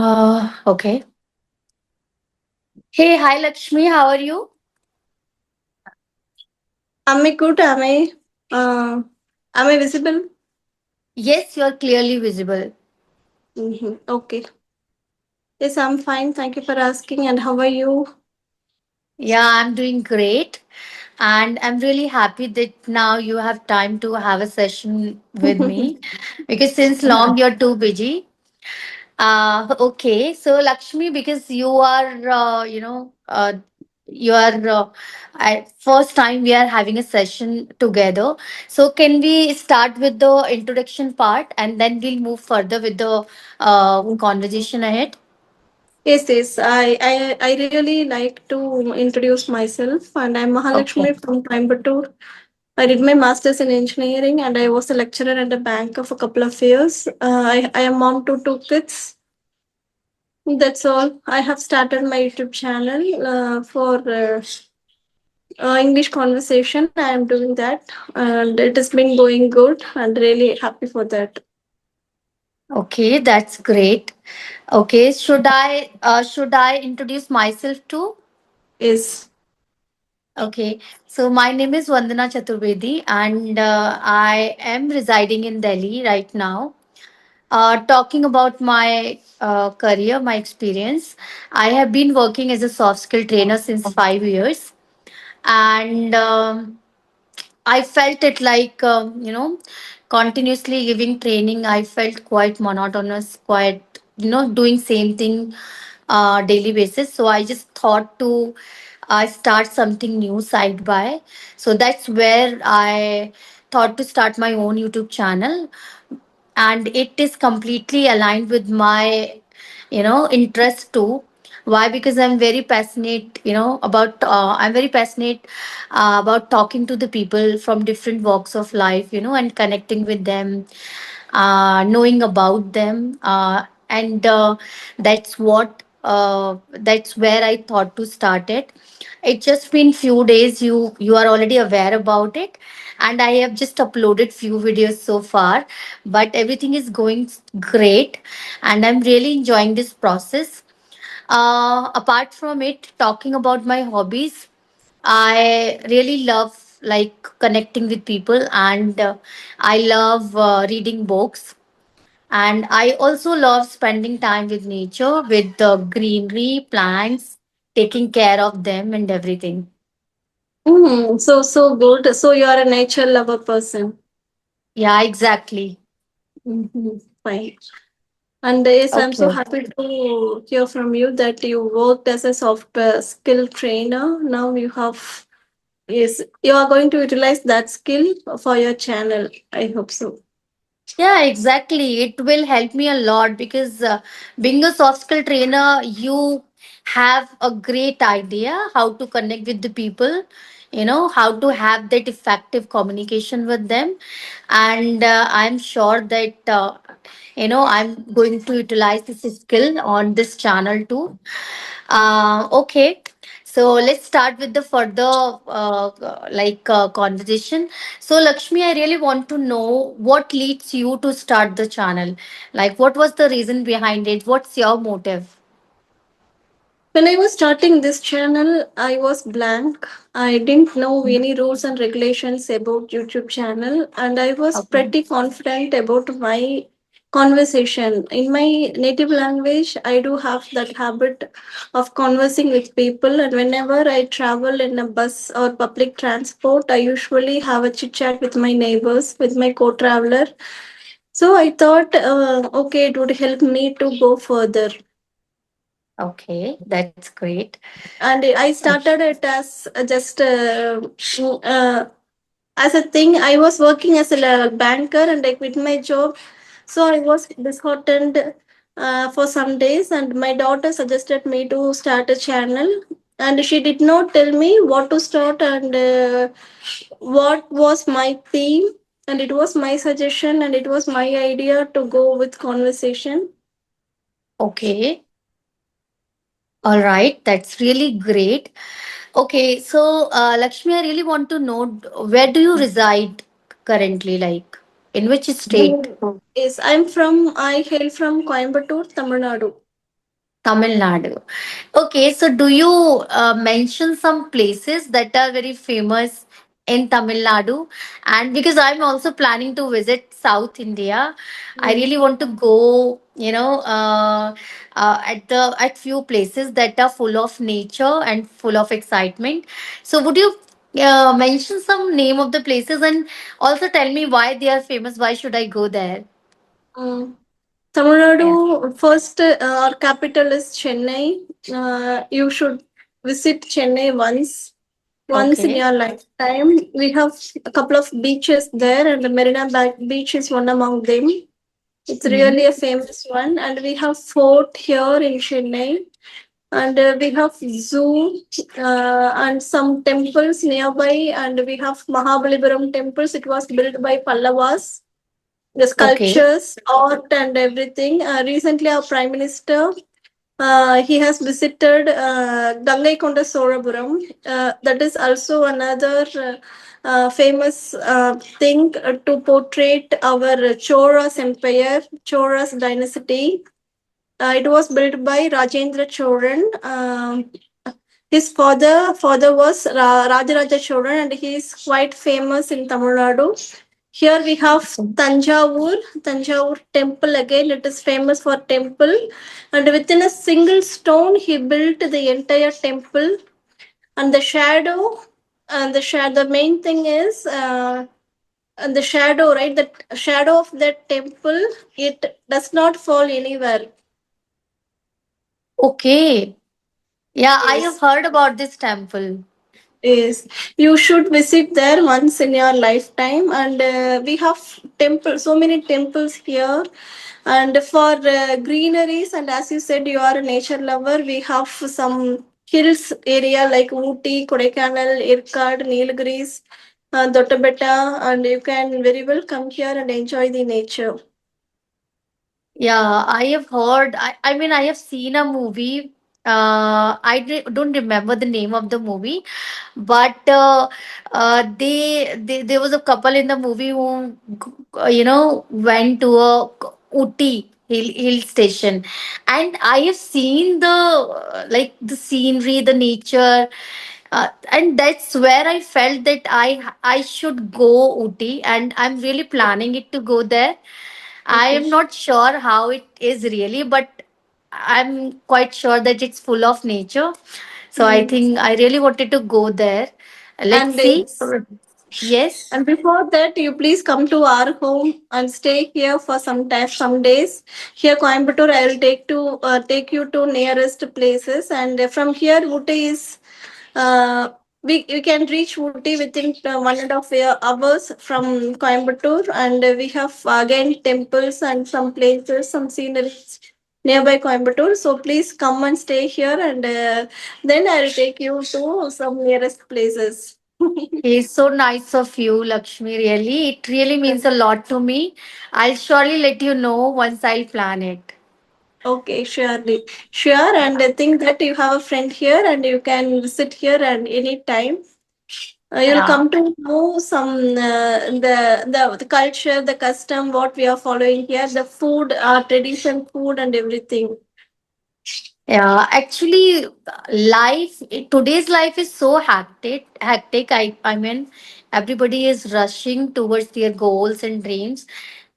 Okay. Hey, hi Lakshmi, how are you? Am I good? Am I visible? Yes, you're clearly visible. Okay. Yes, I'm fine. Thank you for asking. And how are you? Yeah, I'm doing great. And I'm really happy that now you have time to have a session with me because since long you're too busy. Okay. So Lakshmi, because you are, you are first time we are having a session together. So can we start with the introduction part and then we'll move further with the conversation ahead? Yes, yes. I really like to introduce myself. And I'm Okay. Mahalakshmi from Coimbatore. I did my master's in engineering and I was a lecturer at a bank of a couple of years. I am mom to two kids. That's all. I have started my YouTube channel for English conversation. I am doing that, and it has been going good. And really happy for that. Okay, that's great. Okay, should I introduce myself too? Is Okay, so my name is Vandana Chaturvedi, and I am residing in Delhi right now. Talking about my career, my experience, I have been working as a soft skill trainer since 5 years, and I felt it like continuously giving training. I felt quite monotonous, quite doing same thing daily basis. So I just thought to start something new side by. So that's where I thought to start my own YouTube channel, and it is completely aligned with my interest too. Why? Because I'm very passionate about I'm very passionate about talking to the people from different walks of life, and connecting with them, knowing about them, and that's where I thought to start it. It's just been few days. You are already aware about it, and I have just uploaded few videos so far, but everything is going great, and I'm really enjoying this process. Apart from it, talking about my hobbies, I really love like connecting with people, and I love reading books, and I also love spending time with nature, with the greenery, plants, taking care of them and everything. so good. So you are a nature lover person. Yeah, exactly. Fine. And yes, I'm so Okay. happy to hear from you that you worked as a software skill trainer. Now you have yes, you are going to utilize that skill for your channel. I hope so. Yeah, exactly. It will help me a lot because being a soft skill trainer, you have a great idea how to connect with the people, how to have that effective communication with them. And I'm sure that, I'm going to utilize this skill on this channel too. Okay. So let's start with the further conversation. So Lakshmi, I really want to know what leads you to start the channel. Like, what was the reason behind it? What's your motive? When I was starting this channel, I was blank. I didn't know any rules and regulations about YouTube channel, and I was Okay. pretty confident about my conversation. In my native language, I do have that habit of conversing with people, and whenever I travel in a bus or public transport, I usually have a chit chat with my neighbors, with my co-traveler. So I thought, okay, it would help me to go further. Okay, that's great. And I started it as uh, as a thing. I was working as a banker and I quit my job, so I was disheartened for some days, and my daughter suggested me to start a channel, and she did not tell me what to start and what was my theme, and it was my suggestion and it was my idea to go with conversation. Okay. All right. That's really great. Okay. So, Lakshmi, I really want to know where do you reside currently? Like, in which state? Yes, I hail from Coimbatore, Tamil Nadu. Tamil Nadu. Okay, so do you mention some places that are very famous in Tamil Nadu? And because I'm also planning to visit South India, I Mm. really want to go, at few places that are full of nature and full of excitement. So would you mention some name of the places and also tell me why they are famous? Why should I go there? Mm. Tamil Nadu, Yeah. first, our capital is Chennai. You should visit Chennai once in Okay. your lifetime. We have a couple of beaches there, and the Beach is one among them. It's Mm-hmm. really a famous one, and we have fort here in Chennai, and we have zoo and some temples nearby, and we have Mahabalipuram temples. It was built by Pallavas. The Okay. sculptures, art, and everything. Recently, our Prime Minister he has visited Gangaikonda Sorapuram. That is also another famous thing to portray our Choras Empire, Choras dynasty. It was built by Rajendra Choran. His father was Rajaraja Choran, and he is quite famous in Tamil Nadu. Here we have Tanjavur temple again. It is famous for temple, and within a single stone, he built the entire temple. And the shadow, the main thing is and the shadow, right? The shadow of that temple, it does not fall anywhere. Okay. Yeah, I have Yes. heard about this temple. Yes, you should visit there once in your lifetime. And we have so many temples here. And for greeneries, and as you said, you are a nature lover, we have some hills area like Ooty, Kodaikanal, Irkad, Nilgiris, Dotabetta, and you can very well come here and enjoy the nature. Yeah, I have heard. I mean, I have seen a movie. Don't remember the name of the movie, but there was a couple in the movie who went to a Uti hill station, and I have seen the like the scenery, the nature, and that's where I felt that I should go Uti, and I'm really planning it to go there. I Okay. am not sure how it is really, but I'm quite sure that it's full of nature. So I Mm. think I really wanted to go there. Let's And see. Yes. And before that, you please come to our home and stay here for some days. Here, Coimbatore, I will take you to nearest places, and from here, Ooty is we can reach Ooty within 1.5 hours from Coimbatore, and we have again temples and some places, some sceneries nearby Coimbatore. So please come and stay here, and then I will take you to some nearest places. It's so nice of you, Lakshmi. Really, it really means a lot to me. I'll surely let you know once I'll plan it. Okay, surely. Sure, and I think that you have a friend here and you can visit here and anytime. You'll Yeah. come to know some the culture, the custom, what we are following here, the food, our tradition food and everything. Yeah, actually, today's life is so hectic. Hectic. I mean, everybody is rushing towards their goals and dreams,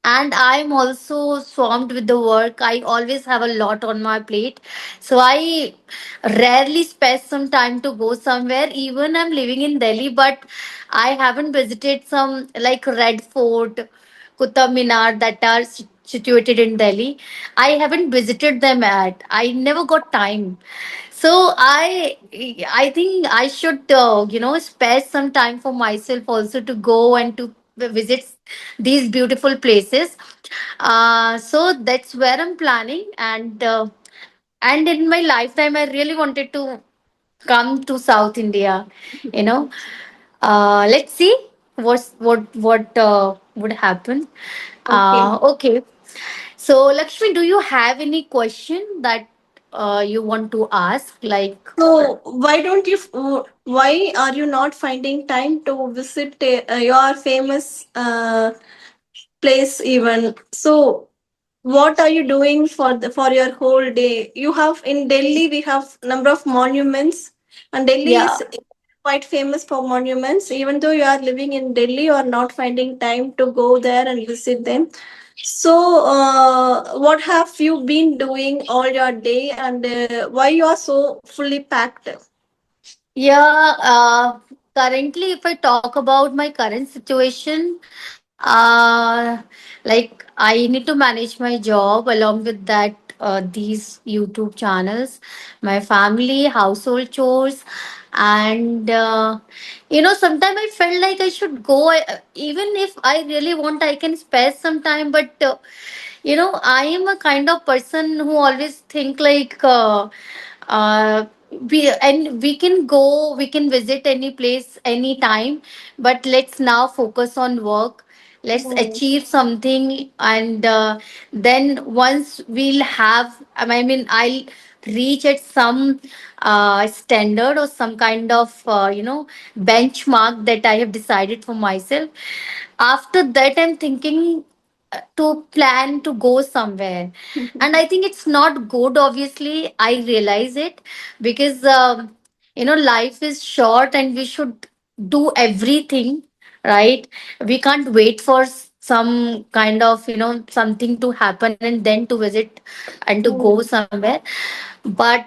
and I'm also swamped with the work. I always have a lot on my plate, so I rarely spend some time to go somewhere. Even I'm living in Delhi, but I haven't visited some like Red Fort, Qutub Minar that are situated in Delhi. I haven't visited them yet. I never got time. So I think I should spare some time for myself also to go and to visit these beautiful places. So that's where I'm planning, and in my lifetime I really wanted to come to South India. You know, let's see what would happen. Okay. Okay. So, Lakshmi, do you have any question that you want to ask? Like, So why are you not finding time to visit your famous place even? So what are you doing for your whole day? You have in Delhi we have number of monuments, and Delhi Yeah. is quite famous for monuments. Even though you are living in Delhi, you are not finding time to go there and visit them. So what have you been doing all your day, and why you are so fully packed? Yeah, currently, if I talk about my current situation, like I need to manage my job along with that, these YouTube channels, my family, household chores, and sometimes I felt like I should go. Even if I really want, I can spare some time, but I am a kind of person who always think like. Uh, we can go, we can visit any place anytime, but let's now focus on work. Let's Mm, achieve something, and then once we'll have, I mean, I'll reach at some standard or some kind of benchmark that I have decided for myself. After that, I'm thinking to plan to go somewhere. And I think it's not good, obviously. I realize it because, life is short and we should do everything, right? We can't wait for some kind of, something to happen and then to visit and to go mm, somewhere. But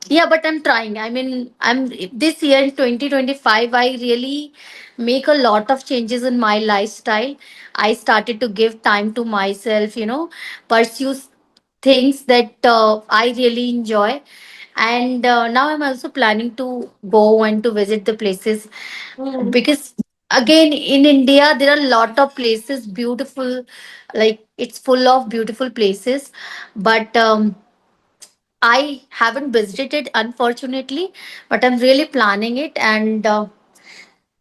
yeah, but I'm trying. I mean, I'm this year in 2025, I really make a lot of changes in my lifestyle. I started to give time to myself, pursue things that I really enjoy. And now I'm also planning to go and to visit the places, mm, because again in India there are a lot of places beautiful, like it's full of beautiful places. But I haven't visited it, unfortunately, but I'm really planning it, and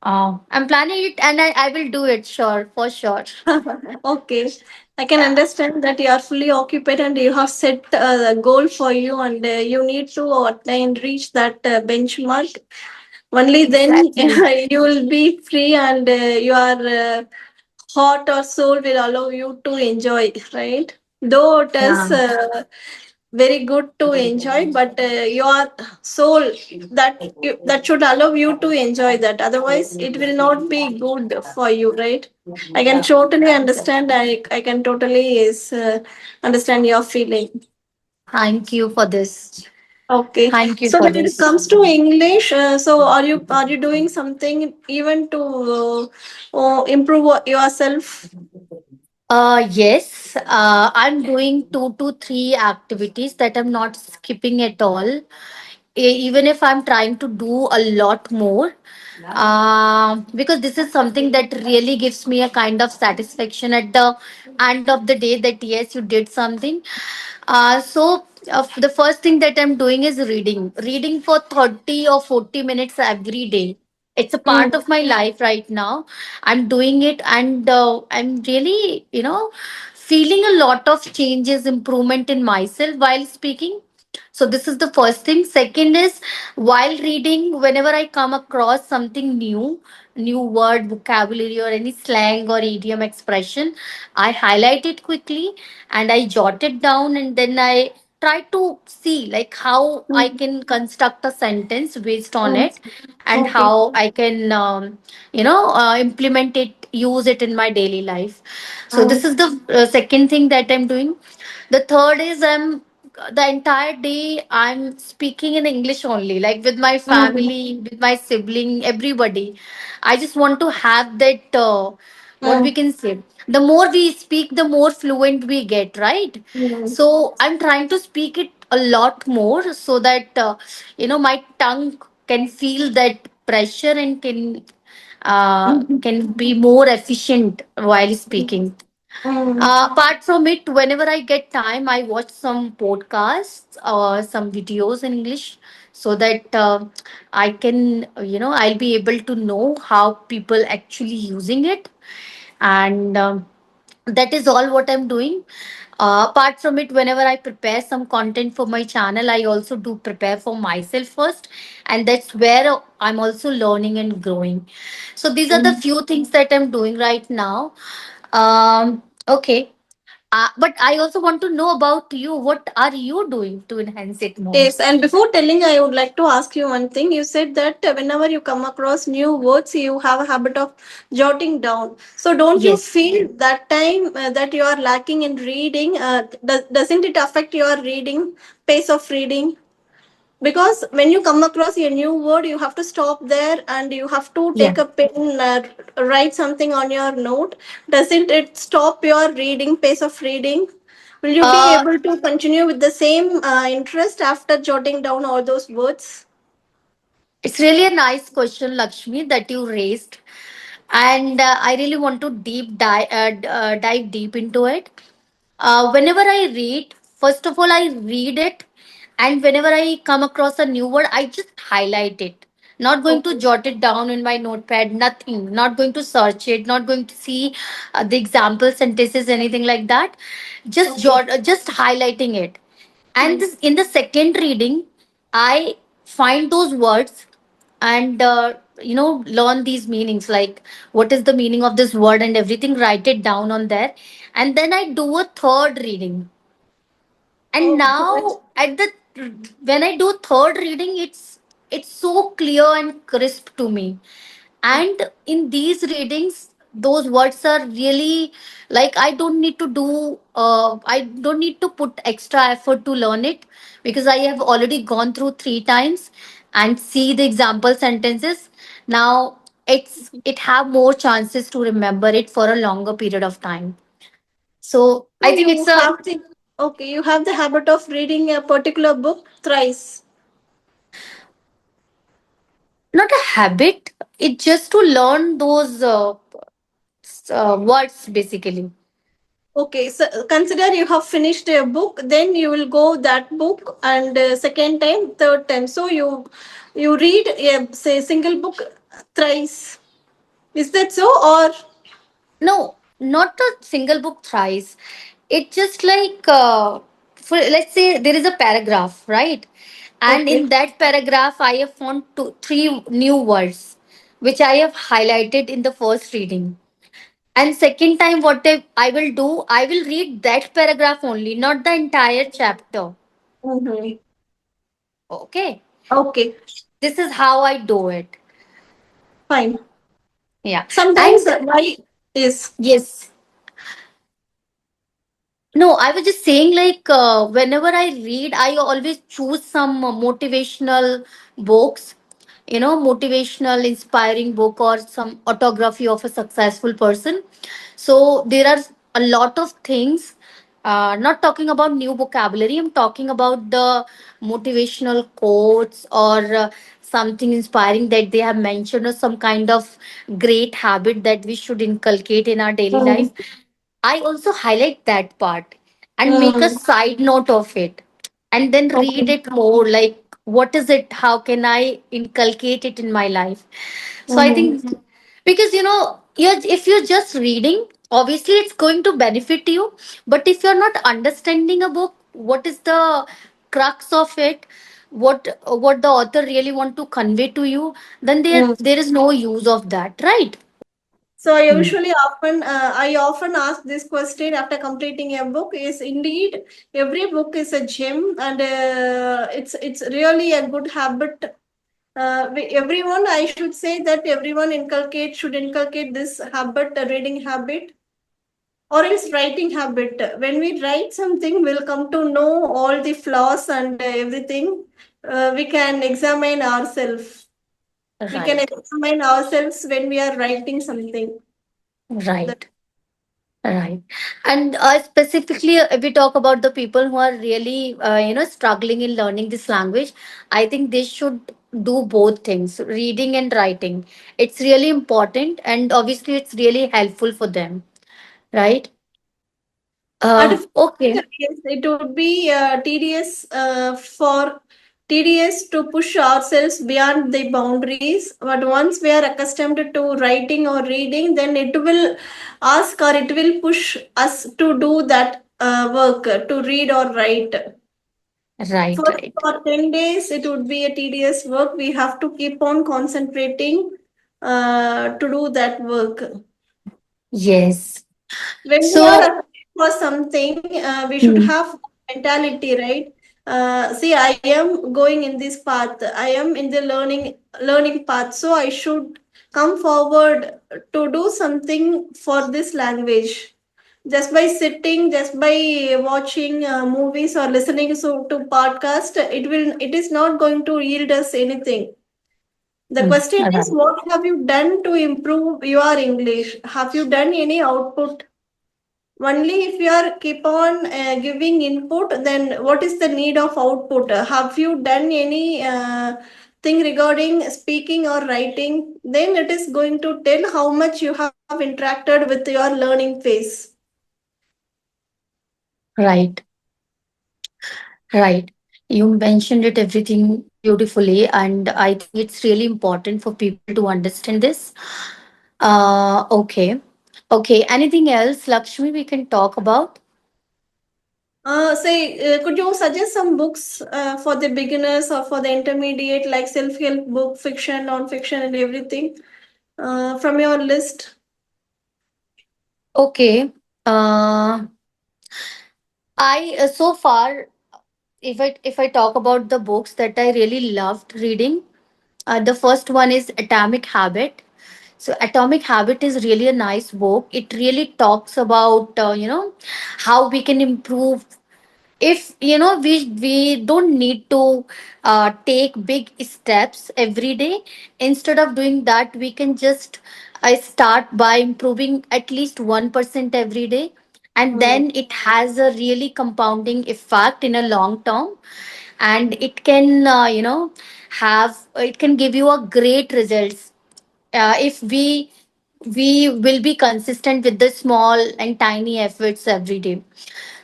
I'm planning it, and I will do it, sure, for sure. Okay, I can Yeah, understand that you are fully occupied and you have set a goal for you, and you need to attain reach that benchmark. Only then exactly. you will be free, and your heart or soul will allow you to enjoy, right? Though it is Yeah. very good to enjoy, but your soul, that should allow you to enjoy that. Otherwise, it will not be good for you, right? I can totally understand. I can totally understand your feeling. Thank you for this. Okay. Thank you So for when it this. comes to English, so are you doing something even to improve yourself? Yes, I'm doing 2 to 3 activities that I'm not skipping at all. Even if I'm trying to do a lot more, because this is something that really gives me a kind of satisfaction at the end of the day, that yes, you did something. So the first thing that I'm doing is reading for 30 or 40 minutes every day. It's a part Mm, of my life right now. I'm doing it, and I'm really, feeling a lot of changes, improvement in myself while speaking. So this is the first thing. Second is, while reading, whenever I come across something new word, vocabulary, or any slang or idiom expression, I highlight it quickly and I jot it down, and then I try to see like how I mm, can construct a sentence based on mm. it, and Okay. how I can implement it, use it in my daily life. So Mm, this is the second thing that I'm doing. The third is, the entire day I'm speaking in English only, like with my mm, family, with my sibling, everybody. I just want to have that, what we mm, can say. The more we speak, the more fluent we get, right? mm. So I'm trying to speak it a lot more, so that my tongue can feel that pressure and can be more efficient while speaking. Mm, Apart from it, whenever I get time, I watch some podcasts or some videos in English, so that I can, I'll be able to know how people actually using it. And that is all what I'm doing. Apart from it, whenever I prepare some content for my channel, I also do prepare for myself first, and that's where I'm also learning and growing. So these are the mm, few things that I'm doing right now. Okay. But I also want to know about you. What are you doing to enhance it more? Yes, and before telling, I would like to ask you one thing. You said that whenever you come across new words, you have a habit of jotting down. So, don't you Yes. feel that time that you are lacking in reading? Doesn't it affect your reading pace of reading? Because when you come across a new word, you have to stop there and you have to Yeah. take a pen, write something on your note. Doesn't it stop your reading pace of reading? Will you be Uh, able to continue with the same interest after jotting down all those words? it's really a nice question, Lakshmi, that you raised, and I really want to dive deep into it. Whenever I read, first of all, I read it, and whenever I come across a new word, I just highlight it. Not going to Okay. jot it down in my notepad, nothing. Not going to search it, not going to see the example sentences, anything like that. Okay. Just highlighting it. And Mm. this, in the second reading, I find those words and learn these meanings, like what is the meaning of this word and everything, write it down on there, and then I do a third reading. And Oh, great. now at the when I do third reading, it's so clear and crisp to me. And in these readings, those words are really, like, I don't need to put extra effort to learn it, because I have already gone through three times and see the example sentences. Now it have more chances to remember it for a longer period of time. So So I think it's you a have the okay, you have the habit of reading a particular book thrice. not a habit, it's just to learn those words basically. Okay, so consider you have finished a book, then you will go that book and second time, third time. So you read a say single book thrice. Is that so or No, not a single book thrice. It's just like, for let's say there is a paragraph, right? And okay? in that paragraph, I have found three new words, which I have highlighted in the first reading. And second time, I will do, I will read that paragraph only, not the entire chapter. Mm-hmm. Okay, Okay, this is how I do it. fine. Yeah, Sometimes and why is yes. No, I was just saying, like, whenever I read, I always choose some motivational books, motivational, inspiring book or some autography of a successful person. So there are a lot of things. Not talking about new vocabulary, I'm talking about the motivational quotes or something inspiring that they have mentioned, or some kind of great habit that we should inculcate in our daily mm, life. I also highlight that part and make a mm, side note of it, and then read okay. it more, like what is it? How can I inculcate it in my life? So I Mm-hmm. think, because if you're just reading, obviously it's going to benefit you. But if you're not understanding a book, what is the crux of it? What the author really want to convey to you? Then there is no use of that, right? So Hmm. I often ask this question after completing a book. Is indeed every book is a gem, and it's really a good habit. Everyone, I should say that everyone should inculcate this habit, a reading habit, or else writing habit. When we write something, we'll come to know all the flaws and everything. We can examine ourselves. We can Right. examine ourselves when we are writing something. Right. Right. And specifically, if we talk about the people who are really, struggling in learning this language, I think they should do both things, reading and writing. It's really important, and obviously, it's really helpful for them. Right. At first, Okay. yes, it would be tedious to push ourselves beyond the boundaries. But once we are accustomed to writing or reading, then it will ask or it will push us to do that work, to read or write. Right. First, Right. for 10 days, it would be a tedious work. We have to keep on concentrating to do that work. Yes. When we are So, for something, we should Mm. have mentality, right? See, I am going in this path. I am in the learning path, so I should come forward to do something for this language. Just by sitting, just by watching movies or listening to podcast, it is not going to yield us anything. The Mm. question is, Right. what have you done to improve your English? Have you done any output? Only if you are keep on giving input, then what is the need of output? Have you done any thing regarding speaking or writing? Then it is going to tell how much you have interacted with your learning phase. Right. Right. You mentioned it everything beautifully, and I think it's really important for people to understand this. Okay. Okay. Anything else, Lakshmi, we can talk about? Could you suggest some books for the beginners or for the intermediate, like self-help book, fiction, non-fiction, and everything from your list? Okay. Uh, I so far, if I talk about the books that I really loved reading, the first one is Atomic Habit. So Atomic Habit is really a nice book. It really talks about how we can improve. If we don't need to take big steps every day. Instead of doing that, we can just start by improving at least 1% every day, and Hmm. then it has a really compounding effect in a long term, and it can have it can give you a great results if we will be consistent with the small and tiny efforts every day.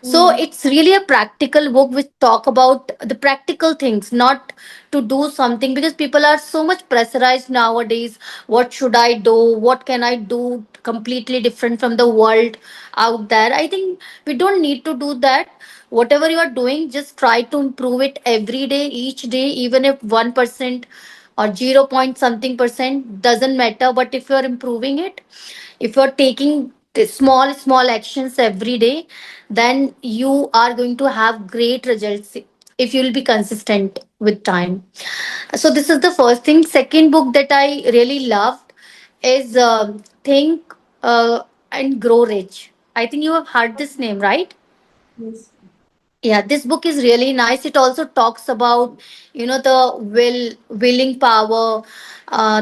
So Hmm. it's really a practical book which talk about the practical things, not to do something, because people are so much pressurized nowadays. What should I do? What can I do completely different from the world out there? I think we don't need to do that. Whatever you are doing, just try to improve it every day, each day, even if 1% or 0 point something percent doesn't matter. But if you are improving it, if you're taking the small actions every day, then you are going to have great results if you'll be consistent with time. So this is the first thing. Second book that I really loved is Think and Grow Rich. I think you have heard this name, right? Yes. Yeah, this book is really nice. It also talks about the willing power,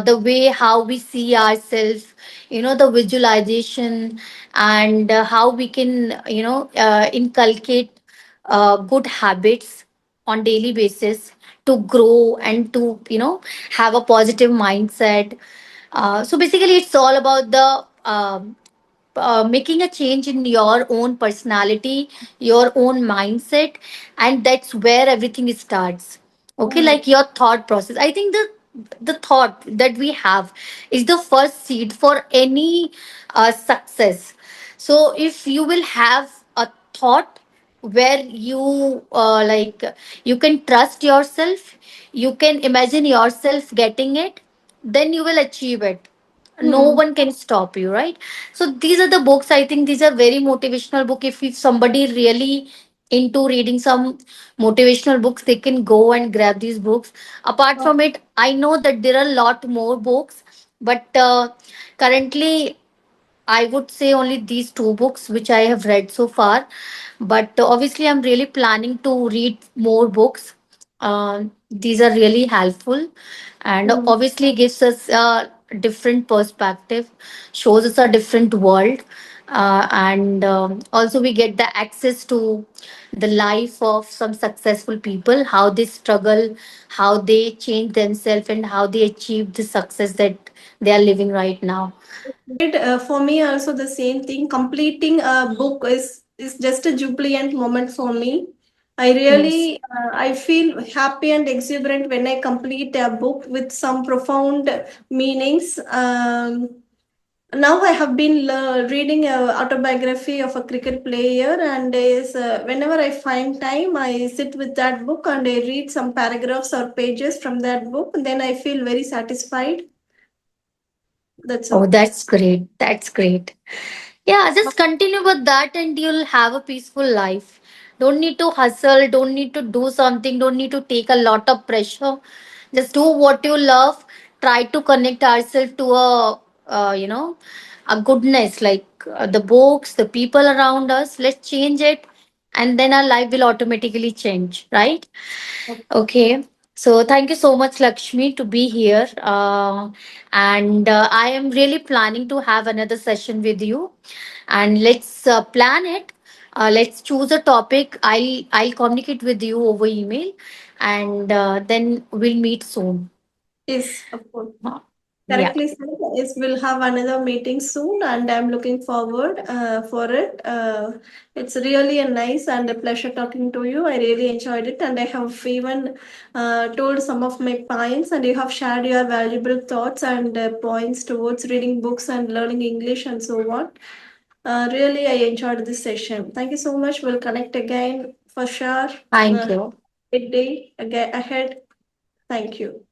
the way how we see ourselves, the visualization, and how we can inculcate good habits on daily basis to grow and to have a positive mindset. So basically it's all about the making a change in your own personality, your own mindset, and that's where everything starts. Okay, Hmm. like your thought process. I think the thought that we have is the first seed for any success. So if you will have a thought where you you can trust yourself, you can imagine yourself getting it, then you will achieve it. No Hmm. one can stop you, right? So these are the books. I think these are very motivational book. If somebody really into reading some motivational books, they can go and grab these books. Apart from it, I know that there are a lot more books, but currently I would say only these two books which I have read so far. But obviously, I'm really planning to read more books. These are really helpful, and Hmm. obviously gives us a different perspective, shows us a different world, and also we get the access to the life of some successful people, how they struggle, how they change themselves, and how they achieve the success that they are living right now. For me also the same thing. Completing a book is just a jubilant moment for me. I Yes. really I feel happy and exuberant when I complete a book with some profound meanings. Now I have been reading a autobiography of a cricket player, and whenever I find time, I sit with that book and I read some paragraphs or pages from that book. Then I feel very satisfied. That's Oh, all. that's great. That's great. Yeah, just continue with that and you'll have a peaceful life. Don't need to hustle, don't need to do something, don't need to take a lot of pressure. Just do what you love. Try to connect ourselves to a goodness like the books, the people around us. Let's change it, and then our life will automatically change, right? Okay. So thank you so much, Lakshmi, to be here. And I am really planning to have another session with you, and let's plan it. Let's choose a topic. I'll communicate with you over email, and then we'll meet soon. Yes, of course. Uh, Yeah. Correctly said. Yes, we'll have another meeting soon, and I'm looking forward for it. It's really a nice and a pleasure talking to you. I really enjoyed it, and I have even told some of my points, and you have shared your valuable thoughts and points towards reading books and learning English and so on. Really, I enjoyed this session. Thank you so much. We'll connect again for sure. Thank Uh, you. Good day again ahead. Thank you.